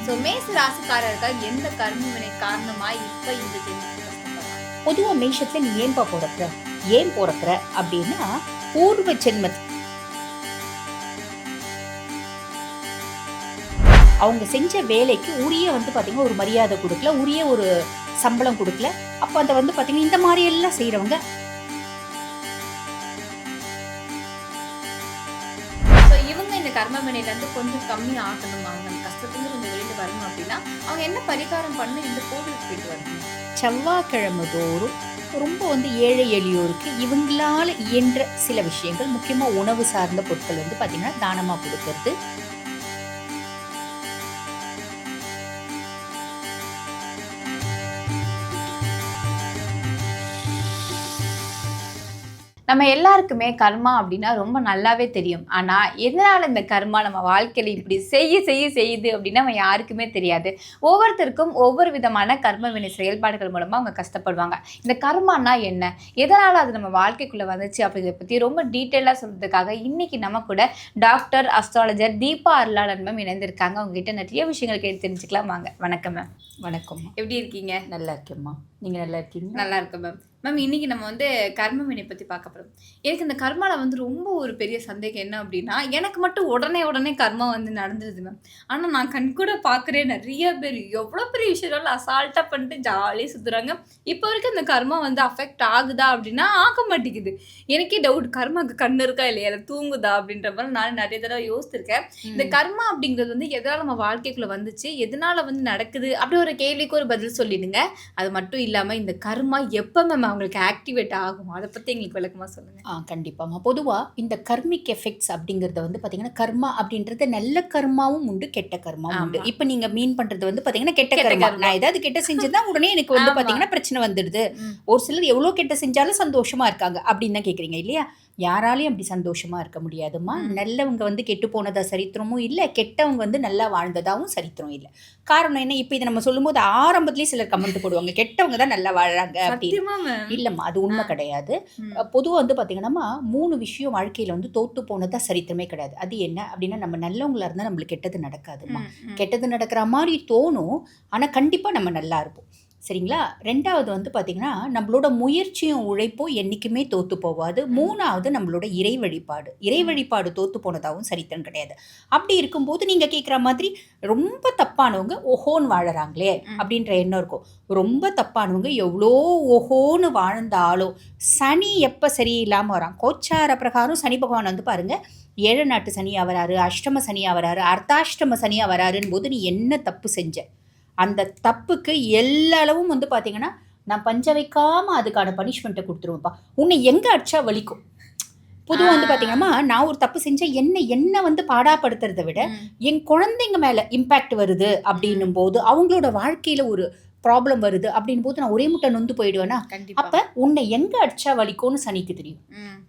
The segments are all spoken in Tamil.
ஸோ மேச ராசிக்காரர்கள் எந்த கர்ம வினை காரணமா இப்ப இந்த ஜென்மத்துக்கு கஷ்டப்படுறாங்க? பொதுவா மேஷத்துல நீ ஏன்பா பிறக்கிற, ஏன் பிறக்கிற அப்படின்னா பூர்வ ஜென்ம அவங்க செஞ்ச வேலைக்கு உரிய பாத்தீங்கன்னா ஒரு மரியாதை கொடுக்கல, உரிய ஒரு சம்பளம் கொடுக்கல. அப்ப அதை பாத்தீங்கன்னா இந்த மாதிரி எல்லாம் செய்யறவங்க இவங்க இந்த கர்ம வினையில இருந்து கொஞ்சம் கம்மி ஆகணும், அவங்க அந்த கஷ்டத்துல கொஞ்சம் வெளியில வரணும் அப்படின்னா அவங்க என்ன பரிகாரம் பண்ண இந்த கோவிலுக்கு போயிட்டு வரணும்? செவ்வாய்க்கிழமை தோறும் ரொம்ப ஏழை எளியோருக்கு இவங்களால இயன்ற சில விஷயங்கள், முக்கியமா உணவு சார்ந்த பொருட்கள் பாத்தீங்கன்னா தானமா கொடுக்கறது. நம்ம எல்லாருக்குமே கர்மா அப்படின்னா ரொம்ப நல்லாவே தெரியும். ஆனா எதனால இந்த கர்மா நம்ம வாழ்க்கையில இப்படி செய்யுது அப்படின்னா நம்ம யாருக்குமே தெரியாது. ஒவ்வொருத்தருக்கும் ஒவ்வொரு விதமான கர்ம வினை செயல்பாடுகள் மூலமா அவங்க கஷ்டப்படுவாங்க. இந்த கர்மானா என்ன, எதனால அது நம்ம வாழ்க்கைக்குள்ள வந்துச்சு அப்படிங்கிறத பத்தி ரொம்ப டீட்டெயிலா சொல்றதுக்காக இன்னைக்கு நம்ம கூட டாக்டர் அஸ்ட்ராலஜர் தீபா அருளாளன் மேம் இணைந்திருக்காங்க. அவங்க கிட்ட நிறைய விஷயங்கள் கேட்டு தெரிஞ்சுக்கலாம். வாங்க. வணக்கம் மேம். வணக்கம். எப்படி இருக்கீங்க? நல்லா இருக்கேம்மா, நீங்க நல்லா இருக்கீங்க? நல்லா இருக்கேன் மேம். மேம் இன்னைக்கு நம்ம கர்ம வினை பற்றி பார்க்க போகிறோம். எனக்கு இந்த கர்மாவில் ரொம்ப ஒரு பெரிய சந்தேகம் என்ன அப்படின்னா, எனக்கு மட்டும் உடனே கர்மா நடந்துருது மேம். ஆனால் நான் கண்கூட பார்க்குறேன் நிறைய பேர் எவ்வளோ பெரிய விஷயம் அசால்ட்டாக பண்ணிட்டு ஜாலியாக சுற்றுறாங்க. இப்போ வரைக்கும் இந்த கர்மா அஃபெக்ட் ஆகுதா அப்படின்னா ஆக மாட்டேங்குது. எனக்கே டவுட், கர்மாவுக்கு கண் இருக்கா இல்லையா, இல்லை தூங்குதா அப்படின்ற மாதிரி நான் நிறைய தடவை யோசிச்சிருக்கேன். இந்த கர்மா அப்படிங்கிறது எதனால் நம்ம வாழ்க்கைக்குள்ளே வந்துச்சு, எதனால் நடக்குது அப்படி ஒரு கேள்விக்கு ஒரு பதில் சொல்லிடுங்க. அது மட்டும் இல்லாமல் இந்த கர்மா எப்போ மேம் அவங்களுக்கு ஆக்டிவேட் ஆகும், அதை பற்றி எங்களுக்கு விளக்கமா சொல்லுங்க. கண்டிப்பாம்மா. பொதுவாக இந்த கர்மிக் எஃபெக்ட்ஸ் அப்படிங்கிறத பார்த்தீங்கன்னா கர்மா அப்படின்றது நல்ல கர்மாவும் உண்டு, கெட்ட கர்மாவும் உண்டு. இப்போ நீங்கள் மீன் பண்ணுறது பார்த்தீங்கன்னா கெட்ட கர்மா. நான் ஏதாவது கெட்ட செஞ்சதா உடனே எனக்கு பார்த்தீங்கன்னா பிரச்சனை வந்துடுது. ஒரு சிலர் எவ்வளோ கெட்ட செஞ்சாலும் சந்தோஷமா இருக்காங்க அப்படின்னு தான் கேட்குறீங்க இல்லையா? யாராலையும் அப்படி சந்தோஷமா இருக்க முடியாதுமா. நல்லவங்க கெட்டு போனதா சரித்திரமும் இல்லை, கெட்டவங்க நல்லா வாழ்ந்ததாகவும் சரித்திரம் இல்லை. காரணம் என்ன, இப்போ இதை நம்ம சொல்லும்போது ஆரம்பத்திலேயே சிலர் கமெண்ட் போடுவாங்க கெட்டவங்க தான் நல்லா வாழறாங்க அப்படின்னு. இல்லம்மா, அது உண்மை கிடையாது. பொதுவாக பார்த்தீங்கன்னா 3 விஷயம் வாழ்க்கையில் தோத்து போனதா சரித்திரமே கிடையாது. அது என்ன அப்படின்னா, நம்ம நல்லவங்களா இருந்தால் நம்மளுக்கு கெட்டது நடக்காதுமா. கெட்டது நடக்கிற மாதிரி தோணும், ஆனால் கண்டிப்பாக நம்ம நல்லா இருப்போம். சரிங்களா? 2வது பார்த்தீங்கன்னா நம்மளோட முயற்சியும் உழைப்பும் என்றைக்குமே தோற்று போகாது. 3வது நம்மளோட இறை வழிபாடு தோற்று போனதாகவும் சரித்திரம் கிடையாது. அப்படி இருக்கும்போது நீங்கள் கேட்குற மாதிரி ரொம்ப தப்பானவங்க ஓஹோன்னு வாழறாங்களே அப்படின்ற எண்ணம் இருக்கும். ரொம்ப தப்பானவங்க எவ்வளோ ஓஹோன்னு வாழ்ந்தாலும் சனி எப்போ சரியில்லாமல் வரான், கோச்சார பிரகாரம் சனி பகவான் பாருங்கள் 7 நாட்டு சனியாக வராரு, அஷ்டம சனியாக வராரு, அர்த்தாஷ்டம சனியாக வராருன்னு போது நீ என்ன தப்பு செஞ்ச, அந்த தப்புக்கு எல்லா அளவும் பார்த்தீங்கன்னா நான் பஞ்ச வைக்காமல் அதுக்கான பனிஷ்மெண்ட்டை கொடுத்துருவேன்ப்பா. உன்னை எங்கே அடிச்சா வலிக்கும். பொதுவாக பார்த்தீங்கன்னா நான் ஒரு தப்பு செஞ்சேன், என்ன பாடாப்படுத்துறதை விட என் குழந்தைங்க மேலே இம்பேக்ட் வருது அப்படின்னும் போது, அவங்களோட வாழ்க்கையில் ஒரு ப்ராப்ளம் வருது அப்படின் போது நான் ஒரே முட்டை நொந்து போயிடுவேனா? அப்ப உன்னை எங்க அடிச்சா வலிக்கும்னு சனிக்கு தெரியும்.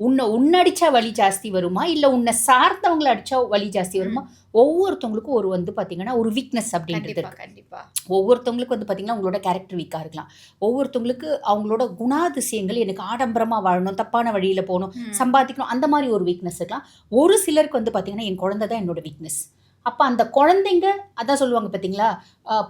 உன்னை அடிச்சா வலி ஜாஸ்தி வருமா, இல்ல உன்னை சார்ந்தவங்களை அடிச்சா வலி ஜாஸ்தி வருமா? ஒவ்வொருத்தவங்களுக்கும் ஒரு பார்த்தீங்கன்னா ஒரு வீக்னஸ் அப்படின்றது இருக்கு. ஒவ்வொருத்தவங்களுக்கு பார்த்தீங்கன்னா உங்களோட கேரக்டர் வீக்காக இருக்கலாம். ஒவ்வொருத்தவங்களுக்கு அவங்களோட குணாதிசயங்கள், எனக்கு ஆடம்பரமாக வாழணும், தப்பான வழியில் போகணும், சம்பாதிக்கணும், அந்த மாதிரி ஒரு வீக்னஸ் இருக்கலாம். ஒரு சிலருக்கு பார்த்தீங்கன்னா என் குழந்தை தான் என்னோட வீக்னஸ். அப்போ அந்த குழந்தைங்க அதான் சொல்லுவாங்க பார்த்தீங்களா,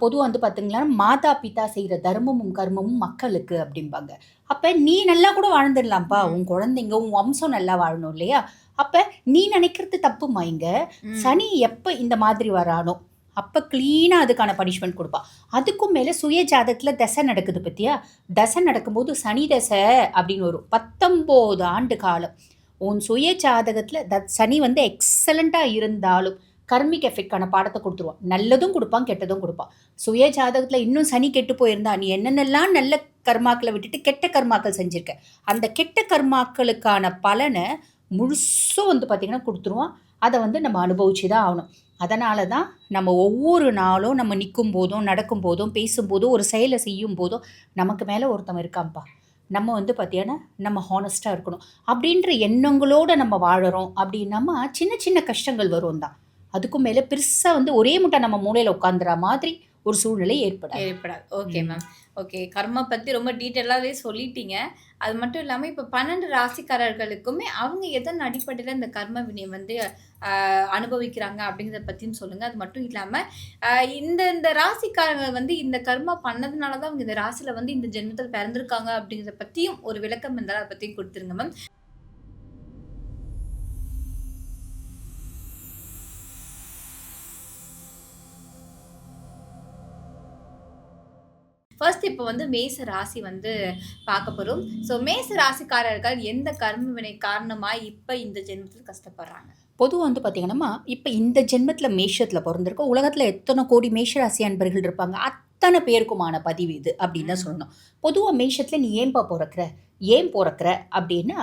பொதுவாக பார்த்தீங்களா மாதா பிதா செய்கிற தர்மமும் கர்மமும் மக்களுக்கு அப்படிம்பாங்க. அப்போ நீ நல்லா கூட வாழ்ந்துடலாம்ப்பா, உன் குழந்தைங்க உன் வம்சம் நல்லா வாழணும் இல்லையா? அப்போ நீ நினைக்கிறது தப்புமா. இங்கே சனி எப்போ இந்த மாதிரி வரானோ அப்போ க்ளீனாக அதுக்கான பனிஷ்மெண்ட் கொடுப்பா. அதுக்கும் மேலே சுய ஜாதகத்தில் தசை நடக்குது பற்றியா, தசை நடக்கும்போது சனி தசை அப்படின்னு வரும். 19 ஆண்டு காலம் உன் சுய ஜாதகத்தில் சனி எக்ஸலண்ட்டாக இருந்தாலும் கர்மிக் எஃபெக்டான பாடத்தை கொடுத்துருவான். நல்லதும் கொடுப்பான், கெட்டதும் கொடுப்பான். சுய ஜாதகத்தில் இன்னும் சனி கெட்டு போயிருந்தா நீ என்னென்னலாம் நல்ல கர்மாக்களை விட்டுட்டு கெட்ட கர்மாக்கள் செஞ்சுருக்க, அந்த கெட்ட கர்மாக்களுக்கான பலனை முழுசும் பார்த்திங்கன்னா கொடுத்துருவான். அதை நம்ம அனுபவிச்சு தான் ஆகணும். அதனால தான் நம்ம ஒவ்வொரு நாளும் நம்ம நிற்கும் போதும், நடக்கும் போதும், பேசும்போதும், ஒரு செயலை செய்யும் போதும் நமக்கு மேலே ஒருத்தவன் இருக்கான்ப்பா, நம்ம பார்த்தீங்கன்னா நம்ம ஹானஸ்ட்டாக இருக்கணும் அப்படின்ற எண்ணங்களோடு நம்ம வாழறோம். அப்படின்னாமா சின்ன சின்ன கஷ்டங்கள் வரும் தான். அதுக்கும் மேலே பெருசாக ஒரே முட்டை நம்ம மூளையில் உட்காந்துற மாதிரி ஒரு சூழ்நிலை ஏற்படாது. ஏற்படாது. Okay ma'am. ஓகே. கர்மா பத்தி ரொம்ப டீட்டெயிலாவே சொல்லிட்டீங்க. அது மட்டும் இல்லாம இப்ப 12 ராசிக்காரர்களுக்குமே அவங்க எதன் அடிப்படையில இந்த கர்ம வினை வந்து அனுபவிக்கிறாங்க அப்படிங்கிறத பத்தியும் சொல்லுங்க. அது மட்டும் இல்லாம அ இந்த இந்த ராசிக்காரங்க வந்து இந்த கர்மா பண்ணதுனால தான் அவங்க இந்த ராசியில வந்து இந்த ஜென்மத்தில பிறந்திருக்காங்க அப்படிங்கிறத பத்தியும் ஒரு விளக்கம் இருந்தாலும் அத பத்தியும் குடுத்துருங்க மேம். ஃபர்ஸ்ட் இப்ப வந்து மேச ராசி வந்து பார்க்க போறோம். ஸோ மேச ராசிக்காரர்கள் எந்த கர்ம வினை காரணமா இப்ப இந்த ஜென்மத்தில கஷ்டப்படுறாங்க? பொதுவா வந்து பார்த்தீங்கன்னா, இப்ப இந்த ஜென்மத்தில மேஷத்தில பொறந்திருக்கோம். உலகத்தில எத்தன கோடி மேஷ ராசி அன்பர்கள் இருப்பாங்க. அத்தன பேருக்குமான பதிவு இது அப்படின்னு தான் ம். சொல்லணும். பொதுவா மேஷத்தில நீ ஏன்பா பொறக்குற? ஏன் பொறக்குற? அப்படின்னா,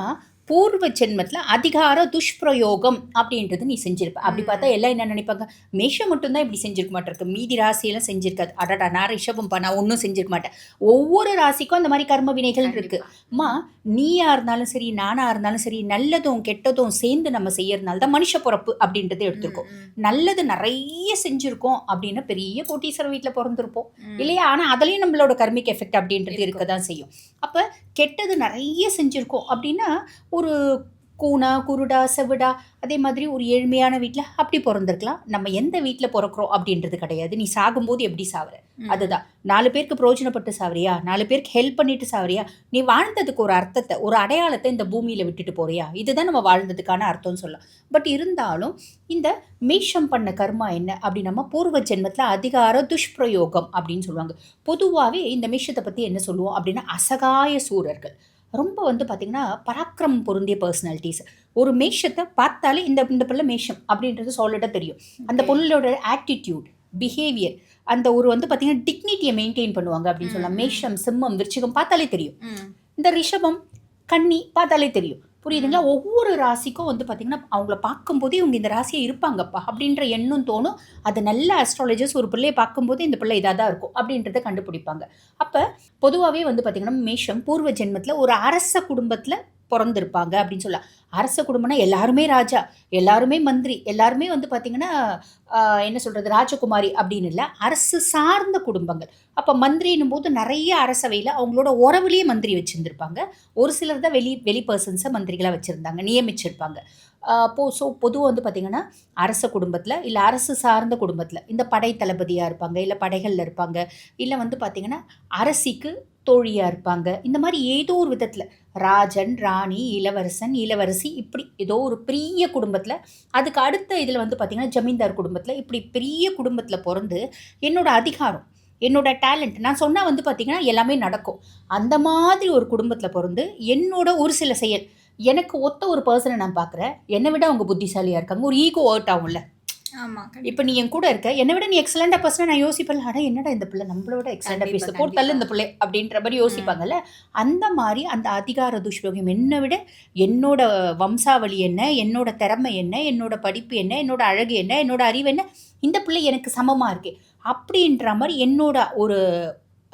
பூர்வ ஜென்மத்தில அதிகார துஷ்பிரயோகம் அப்படின்றது நீ செஞ்சிருப்ப. அப்படி பார்த்தா ம். எல்லாம் என்ன நினைப்பாங்க? மேஷம் மட்டும் தான் இப்படி செஞ்சிருக்க மாட்டிருக்கு. மீதி ராசியெல்லாம் செஞ்சிருக்காது. அடடா! நான் ரிஷபம்ப்பா நான் ஒண்ணும் செஞ்சிருக்க மாட்டேன். ஒவ்வொரு ராசிக்கும் அந்த மாரி கர்ம வினைகள் இருக்கு. கண்டிப்பா. அம்மா நீயா இருந்தாலும் சரி, நானா இருந்தாலும் சரி, நல்லதும் கெட்டதும் சேர்ந்து நம்ம செய்யறனால தான் மனுஷ பொறப்பு அப்படின்றத ம், எடுத்திருக்கோம். ம், நல்லது நெறைய செஞ்சிருக்கோம் அப்படின்னா பெரிய கோடீஸ்வரர் வீட்ல பொறந்திருப்போம். ம். இல்லையா? ஆனா அதுலயும் நம்மளோட கர்மிக் எஃபெக்ட் அப்படின்றது இருக்க இருக்கும். தான் செய்யும். அப்ப கெட்டது நெறைய செஞ்சிருக்கோம் அப்படின்னா, ஒரு கூனா, குருடா, செவிடா அதே மாதிரி ஒரு ஏழ்மையான வீட்ல அப்படி பொறந்திருக்கலாம். நம்ம எந்த வீட்ல பொறக்குறோம் அப்படின்றது கிடையாது. நீ சாகும்போது எப்படி சாவற? ம். அதுதான். 4 பேருக்கு பிரயோஜனப்பட்டு சாவறியா? 4 பேருக்கு ஹெல்ப் பண்ணிட்டு சாவறியா? நீ வாழ்ந்ததுக்கு ஒரு அர்த்தத்த, ஒரு அடையாளத்த இந்த பூமியில விட்டுட்டு போறியா? இதுதான் நம்ம வாழ்ந்ததுக்கான அர்த்தம்னு சொல்லலாம். பட் இருந்தாலும் இந்த மேஷம் பண்ண கர்மா என்ன அப்படின்னா, பூர்வ ஜென்மத்தில அதிகார துஷ்பிரயோகம் அப்படின்னு சொல்லுவாங்க. பொதுவாவே இந்த மேஷத்த பத்தி என்ன சொல்லுவோம் அப்படின்னா, அசகாய சூரர்கள். ரொம்ப வந்து பார்த்தீங்கன்னா, பராக்கிரமம் பொருந்திய பெர்சனாலிட்டீஸ். ஒரு மேஷத்த பார்த்தாலே இந்த இந்த பிள்ளை மேஷம் அப்படின்றது சாலிடா தெரியும். அந்த ஓகே. பொருளோட ஆட்டிட்யூட், பிஹேவியர் அந்த ஒரு வந்து பார்த்தீங்கன்னா, டிக்னிட்டிய மெயின்டெயின் பண்ணுவாங்க அப்படின்னு ம், சொல்லலாம். ம், மேஷம், சிம்மம், விருச்சிகம் பார்த்தாலே தெரியும். ம். இந்த ரிஷபம், கன்னி பார்த்தாலே தெரியும். புரியுதுங்களா? ம். ஒவ்வொரு ராசிக்கும் வந்து பார்த்தீங்கன்னா, அவங்கள பார்க்கும்போதே இவங்க இந்த ராசியா இருப்பாங்கப்பா அப்படின்ற எண்ணம் தோணும். அது நல்ல அஸ்ட்ராலஜர்ஸ் ஒரு பிள்ளைய பார்க்கும்போது இந்த பிள்ளை இதா தான் இருக்கும் அப்படின்றத கண்டுபிடிப்பாங்க. அப்ப பொதுவாவே வந்து பார்த்தீங்கன்னா, மேஷம் பூர்வ ஜென்மத்தில ஒரு அரச குடும்பத்தில பொறந்திருப்பாங்க அப்படின்னு சொல்லலாம். அரச குடும்பம்னா எல்லாருமே ராஜா, எல்லாருமே மந்திரி, எல்லாருமே வந்து பார்த்தீங்கன்னா, என்ன சொல்றது ராஜகுமாரி அப்படின்னு இல்ல. அரசு சார்ந்த குடும்பங்கள். அப்ப மந்திரின்னும்போது நெறைய அரசவையில அவங்களோட உறவுலயே மந்திரி வச்சிருந்திருப்பாங்க. ஒரு சிலர் தான் வெளி பெர்சன்ஸ மந்திரிகளா வச்சிருந்தாங்க, நியமிச்சிருப்பாங்க. பொதுவா வந்து பார்த்தீங்கன்னா, அரச குடும்பத்தில, இல்ல அரசு சார்ந்த குடும்பத்தில, இந்த படை தளபதியா இருப்பாங்க, இல்ல படைகள்ல இருப்பாங்க, இல்ல வந்து பார்த்தீங்கன்னா, அரசிக்கு தோழியா இருப்பாங்க. இந்த மாரி ஏதோ ஒரு விதத்தில ராஜன், ராணி, இளவரசன், இளவரசி இப்படி ஏதோ ஒரு பெரிய குடும்பத்தில, அதுக்கு அடுத்த இதில வந்து பார்த்தீங்கன்னா, ஜமீன்தார் குடும்பத்தில, இப்படி பெரிய குடும்பத்தில பொறந்து, என்னோட அதிகாரம், என்னோட டேலண்ட் நான் சொன்னா வந்து பார்த்தீங்கன்னா, எல்லாமே நடக்கும். அந்த மாதிரி ஒரு குடும்பத்தில பொறந்து, என்னோட ஒரு சில செயல், எனக்கு ஒத்த ஒரு பெர்சன நான் பார்க்குறேன். என்ன விட அவங்க புத்திசாலியா இருக்காங்க. ஒரு ஈகோ ஹர்ட் ஆகும்ல. ஆமா. இப்ப கண்டிப்பா. நீ என் கூட இருக்க. என்ன விட நீ எக்ஸலென்ட்டா பேசுனா நான் யோசிப்பேன்ல, அட என்னடா இந்த பிள்ளை நம்மள விட எக்ஸலென்ட்டா கண்டிப்பா, பேசுது. போட்டு தள்ளு கண்டிப்பா. இந்த புள்ளைய அப்படின்ற மாரி ம். யோசிப்பாங்கல்ல. அந்த மாரி அந்த அதிகார துஷ்பிரயோகம் என்ன விட என்னோட வம்சாவளி என்ன, என்னோட திறமை என்ன, என்னோட படிப்பு என்ன, என்னோட அழகு என்ன, என்னோட அறிவு என்ன, இந்த பிள்ளை எனக்கு சமமா இருக்கே. அப்படின்ற மாரி என்னோட ஒரு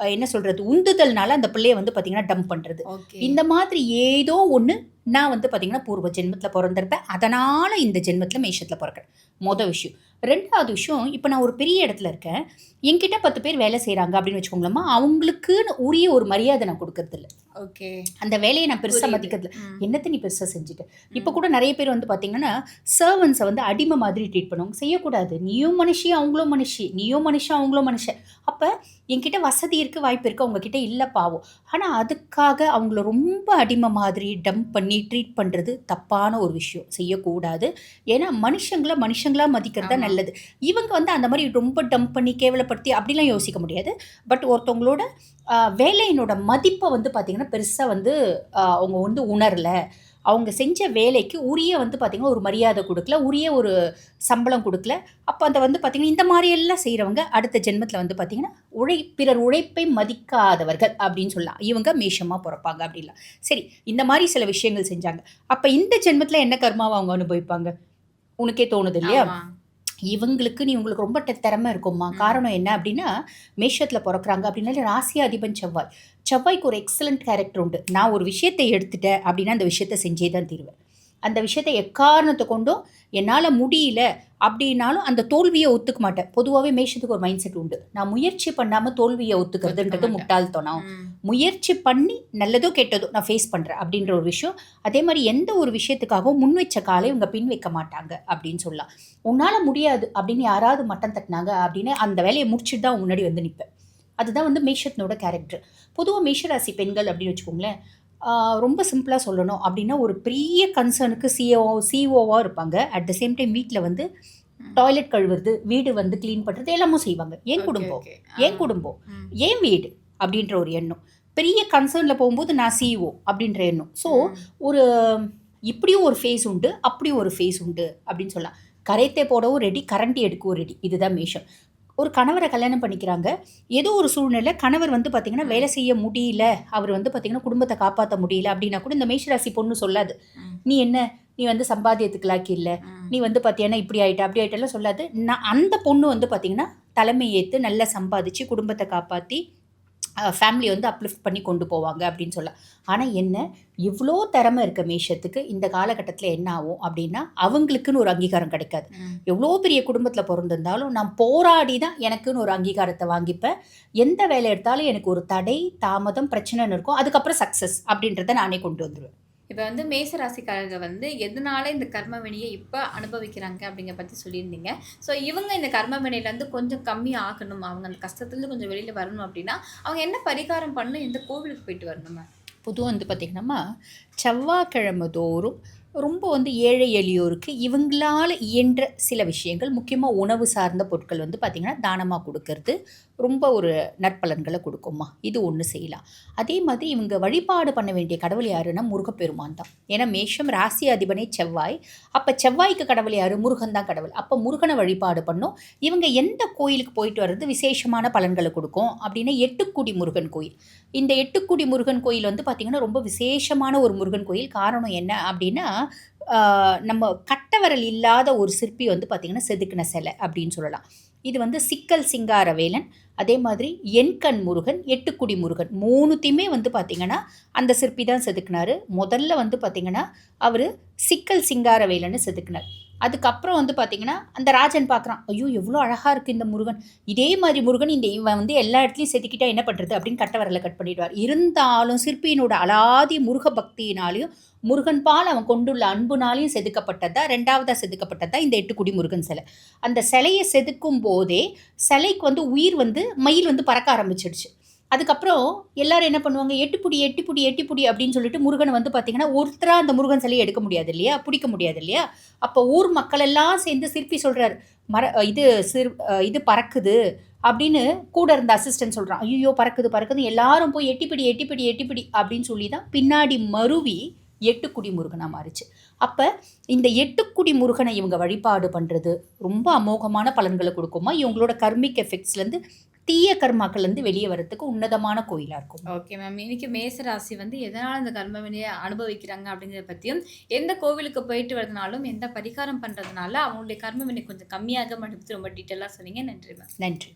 என்ன சொல்றது உந்துதல்னால அந்த பிள்ளைய வந்து பார்த்தீங்கன்னா, டம்ப் பண்றது. ஓகே. இந்த மாதிரி ஏதோ ஒண்ணு நான் வந்து பார்த்தீங்கன்னா, பூர்வ ஜென்மத்தில பொறந்திருப்பேன். அதனால இந்த ஜென்மத்தில மேஷத்தில பொறக்கிறேன். மொத விஷயம். 2வது விஷயம், இப்ப நான் ஒரு பெரிய இடத்துல இருக்கேன். என்கிட்ட 10 பேர் வேலை செய்றாங்க அப்படின்னு வச்சுக்கோங்களேன்மா, அவங்களுக்குன்னு உரிய ஒரு மரியாதை நான் குடுக்கறதில்ல. ஓகே. அந்த வேலைய நான் பெருசா புரியுது. மதிக்கிறதில்ல. ம். என்னத்த நீ பெருசா செஞ்சுட்ட? இப்ப ம். கூட நெறைய பேர் வந்து பார்த்தீங்கன்னா, சர்வன்ட்ஸ வந்து அடிமை மாதிரி ட்ரீட் பண்ணுவாங்க. செய்யக்கூடாது. நீயும் மனுஷி, அவங்களும் மனுஷி. நீயும் மனுஷன், அவங்களும் மனுஷன். அப்ப என்கிட்ட வசதி இருக்கு, வாய்ப்பு இருக்கு. அவங்க கிட்ட இல்ல பாவம். ஆனா அதுக்காக அவங்கள ரொம்ப அடிமை மாதிரி டம்ப் பண்ணி ட்ரீட் பண்றது தப்பான ஒரு விஷயம். செய்யக்கூடாது. ஏன்னா மனுஷங்கள மனுஷங்களா மதிக்கிறது தான் ஆமா. நல்லது. இவங்க வந்து அந்த மாரி ரொம்ப டம்ப் பண்ணி கேவலப்படுத்தி அப்படிலாம் யோசிக்க முடியாது. பட் ஒருத்தவங்களோட வேலையினோட மதிப்ப வந்து பார்த்தீங்கன்னா, பெருசா வந்து அவங்க வந்து உணரல. அவங்க செஞ்ச வேலைக்கு உரிய வந்து பார்த்தீங்கன்னா, ஒரு மரியாதை குடுக்கல. உரிய ஒரு சம்பளம் குடுக்கல. அப்ப அத வந்து பார்த்தீங்கன்னா, இந்த மாரி எல்லாம் செய்றவங்க அடுத்த ஜென்மத்தில வந்து பார்த்தீங்கன்னா, பிறர் உழைப்பை மதிக்காதவர்கள் அப்படின்னு சொல்லலாம். இவங்க மேஷமா பொறப்பாங்க அப்படின்லாம். சரி, இந்த மாரி சில விஷயங்கள் செஞ்சாங்க. அப்ப இந்த ஜென்மத்தில என்ன கர்மாவ அவங்க அனுபவிப்பாங்க? உனக்கே தோணுது இல்லையா? ஆமா. இவங்களுக்கு ரொம்ப திறமை இருக்கும்மா. ம். காரணம் என்ன அப்டின்னா, மேஷத்தில பொறக்குறாங்க அப்டின்னாலே ராசியாதிபன் செவ்வாய். செவ்வாய்க்கு ஒரு எக்ஸலன்ட் கேரக்டர் உண்டு. நான் ஒரு விஷயத்த எடுத்துட்டேன் அப்டின்னா, அந்த விஷயத்த செஞ்சே தான் தீருவேன். அந்த விஷயத்தை எக்காரணத்தை கொண்டும் என்னால் முடியல அப்படின்னாலும் அந்த தோல்வியை ஒத்துக்க மாட்டேன். பொதுவாகவே மேஷத்துக்கு ஒரு மைண்ட் செட் உண்டு. நான் முயற்சி பண்ணாமல் தோல்வியை ஒத்துக்கிறதுன்றது முட்டாள்தனம். முயற்சி பண்ணி நல்லதோ கெட்டதோ நான் ஃபேஸ் பண்ணுறேன் அப்படின்ற ஒரு விஷயம். அதே மாதிரி எந்த ஒரு விஷயத்துக்காகவும் முன் வச்ச காலை இவங்க பின் வைக்க மாட்டாங்க அப்படின்னு சொல்லலாம். உன்னால் முடியாது அப்படின்னு யாராவது மட்டம் தட்டினாங்க அப்படின்னு அந்த வேலையை முடிச்சுட்டு தான் முன்னாடி வந்து நிற்பேன். அதுதான் வந்து மேஷத்தினோட கேரக்டர். பொதுவாக மேஷராசி பெண்கள் அப்படின்னு வச்சுக்கோங்களேன், ரொம்ப சிம்பிளாக சொல்லணும் அப்படின்னா ஒரு பெரிய கன்சர்னுக்கு சிஓவாக இருப்பாங்க. அட் த சேம் டைம் வீட்டில் வந்து டாய்லெட் கழுவுறது, வீடு வந்து க்ளீன் பண்ணுறது எல்லாமும் செய்வாங்க. ஏன் குடும்பம் ஏன் வீடு அப்படின்ற ஒரு எண்ணம். பெரிய கன்சர்னில் போகும்போது நான் சிஇஓ அப்படின்ற எண்ணம். ஸோ ஒரு இப்படியும் ஒரு ஃபேஸ் உண்டு, அப்படியும் ஒரு ஃபேஸ் உண்டு அப்படின்னு சொல்லலாம். கரைத்தே போடவும் ரெடி, கரண்டி எடுக்கவும் ரெடி. இதுதான் மேஷம். ஒரு கணவரை கல்யாணம் பண்ணிக்கிறாங்க. ஏதோ ஒரு சூழ்நிலை கணவர் வந்து பார்த்தீங்கன்னா வேலை செய்ய முடியல, அவர் வந்து பார்த்தீங்கன்னா குடும்பத்தை காப்பாற்ற முடியல அப்படின்னா கூட இந்த மேஷராசி பொண்ணு சொல்லாது, நீ என்ன நீ வந்து சம்பாத்தியத்துக்கு லாக்கி இல்லை, நீ வந்து பார்த்தீங்கன்னா இப்படி ஆகிட்ட அப்படி ஆகிட்டெல்லாம் சொல்லாது. நான் அந்த பொண்ணு வந்து பார்த்தீங்கன்னா தலைமை ஏற்று நல்லா சம்பாதிச்சு குடும்பத்தை காப்பாற்றி ஃபேமிலியை வந்து அப்லிஃப்ட் பண்ணி கொண்டு போவாங்க அப்படின்னு சொல்லலாம். ஆனால் என்ன இவ்வளோ திறமை இருக்க மேஷத்துக்கு இந்த காலகட்டத்தில் என்ன ஆகும் அப்படின்னா அவங்களுக்குன்னு ஒரு அங்கீகாரம் கிடைக்காது. எவ்வளோ பெரிய குடும்பத்தில் பிறந்திருந்தாலும் நான் போராடி தான் எனக்குன்னு ஒரு அங்கீகாரத்தை வாங்கிப்பேன். எந்த வேலை எடுத்தாலும் எனக்கு ஒரு தடை தாமதம் பிரச்சனைன்னு இருக்கும், அதுக்கப்புறம் சக்ஸஸ் அப்படின்றத நானே கொண்டு வந்துடுவேன். இப்போ வந்து மேச ராசிக்காரங்க வந்து எதனால இந்த கர்ம வினையை இப்போ அனுபவிக்கிறாங்க அப்படிங்கிற பற்றி சொல்லியிருந்தீங்க. ஸோ இவங்க இந்த கர்ம வினையிலேருந்து கொஞ்சம் கம்மி ஆகணும், அவங்க அந்த கஷ்டத்துலேருந்து கொஞ்சம் வெளியில் வரணும் அப்படின்னா அவங்க என்ன பரிகாரம் பண்ணணும், எந்த கோவிலுக்கு போயிட்டு வரணுமா? பொதுவாக வந்து பார்த்திங்கன்னா செவ்வாய்க்கிழமை தோறும் ரொம்ப வந்து ஏழை எளியோருக்கு இவங்களால் இயன்ற சில விஷயங்கள், முக்கியமாக உணவு சார்ந்த பொருட்கள் வந்து பார்த்திங்கன்னா தானமாக கொடுக்கறது ரொம்ப ஒரு நற்பலன்களை கொடுக்கும்மா. இது ஒன்று செய்யலாம். அதே மாதிரி இவங்க வழிபாடு பண்ண வேண்டிய கடவுள் யாருன்னா முருகப்பெருமான் தான். ஏன்னா மேஷம் ராசி அதிபனே செவ்வாய். அப்போ செவ்வாய்க்கு கடவுள் யார்? முருகன் தான் கடவுள். அப்போ முருகனை வழிபாடு பண்ணும். இவங்க எந்த கோயிலுக்கு போயிட்டு வர்றது விசேஷமான பலன்களை கொடுக்கும் அப்படின்னா எட்டுக்குடி முருகன் கோயில். இந்த எட்டுக்குடி முருகன் கோயில் வந்து பார்த்திங்கன்னா ரொம்ப விசேஷமான ஒரு முருகன் கோயில். காரணம் என்ன அப்படின்னா நம்ம கட்டவரல் இல்லாத ஒரு சிற்பி வந்து பார்த்திங்கன்னா செதுக்கின சிலை அப்படின்னு சொல்லலாம். இது வந்து சிக்கல் சிங்காரவேலன், அதே மாதிரி எண்கண் முருகன், எட்டுக்குடி முருகன் மூணுத்தையுமே வந்து பார்த்திங்கன்னா அந்த சிற்பி தான் செதுக்கினார். முதல்ல வந்து பார்த்திங்கன்னா அவர் சிக்கல் சிங்காரவேலன்னு செதுக்கினார். அதுக்கப்புறம் வந்து பார்த்திங்கன்னா அந்த ராஜன் பார்க்குறான், ஐயோ எவ்வளோ அழகாக இருக்குது இந்த முருகன், இதே மாதிரி முருகன் இவன் வந்து எல்லா இடத்துலையும் செதுக்கிட்டா என்ன பண்ணுறது அப்படின்னு கட்டவரலை கட் பண்ணிடுவார். இருந்தாலும் சிற்பியினோட அலாதி முருக பக்தியினாலையும் முருகன் பால் அவன் கொண்டுள்ள அன்புனாலையும் செதுக்கப்பட்டதா, ரெண்டாவதாக செதுக்கப்பட்டதா இந்த எட்டுக்குடி முருகன் சிலை. அந்த சிலையை செதுக்கும் போதே சிலைக்கு வந்து உயிர் வந்து மயில் வந்து பறக்க ஆரம்பிச்சிடுச்சு. அதுக்கப்புறம் எல்லாரும் என்ன பண்ணுவாங்க, எட்டுப்புடி எட்டுப்புடி எட்டுப்புடி அப்படின்னு சொல்லிட்டு முருகனை வந்து பார்த்திங்கன்னா ஒருத்தராக அந்த முருகன் சிலையை எடுக்க முடியாது இல்லையா, பிடிக்க முடியாது இல்லையா. அப்போ ஊர் மக்கள் எல்லாம் சேர்ந்து சிற்பி சொல்கிறார், இது பறக்குது அப்படின்னு கூட இருந்த அசிஸ்டன்ட் சொல்கிறான், ஐயோ பறக்குதுன்னு எல்லாரும் போய் எட்டிப்பிடி எட்டிப்பிடி எட்டிப்பிடி அப்படின்னு சொல்லி தான் பின்னாடி மருவி எட்டுக்குடி முருகனாக மாறிச்சு. அப்போ இந்த எட்டுக்குடி முருகனை இவங்க வழிபாடு பண்ணுறது ரொம்ப அமோகமான பலன்களை கொடுக்குமா. இவங்களோட கர்மிக் எஃபெக்ட்ஸ்லேருந்து தீய கர்மாக்கள்லேருந்து வெளியே வரத்துக்கு உன்னதமான கோயிலாக இருக்கும். ஓகே மேம், இன்னைக்கு மேச ராசி வந்து எதனால் இந்த கர்ம வினையை அனுபவிக்கிறாங்க அப்படிங்கிறத பற்றியும், எந்த கோவிலுக்கு போயிட்டு வரதுனாலும் எந்த பரிகாரம் பண்ணுறதுனால அவங்களுடைய கர்ம வினை கொஞ்சம் கம்மியாக மட்டும் ரொம்ப டீட்டெயிலாக சொன்னீங்க. நன்றி மேம். நன்றி.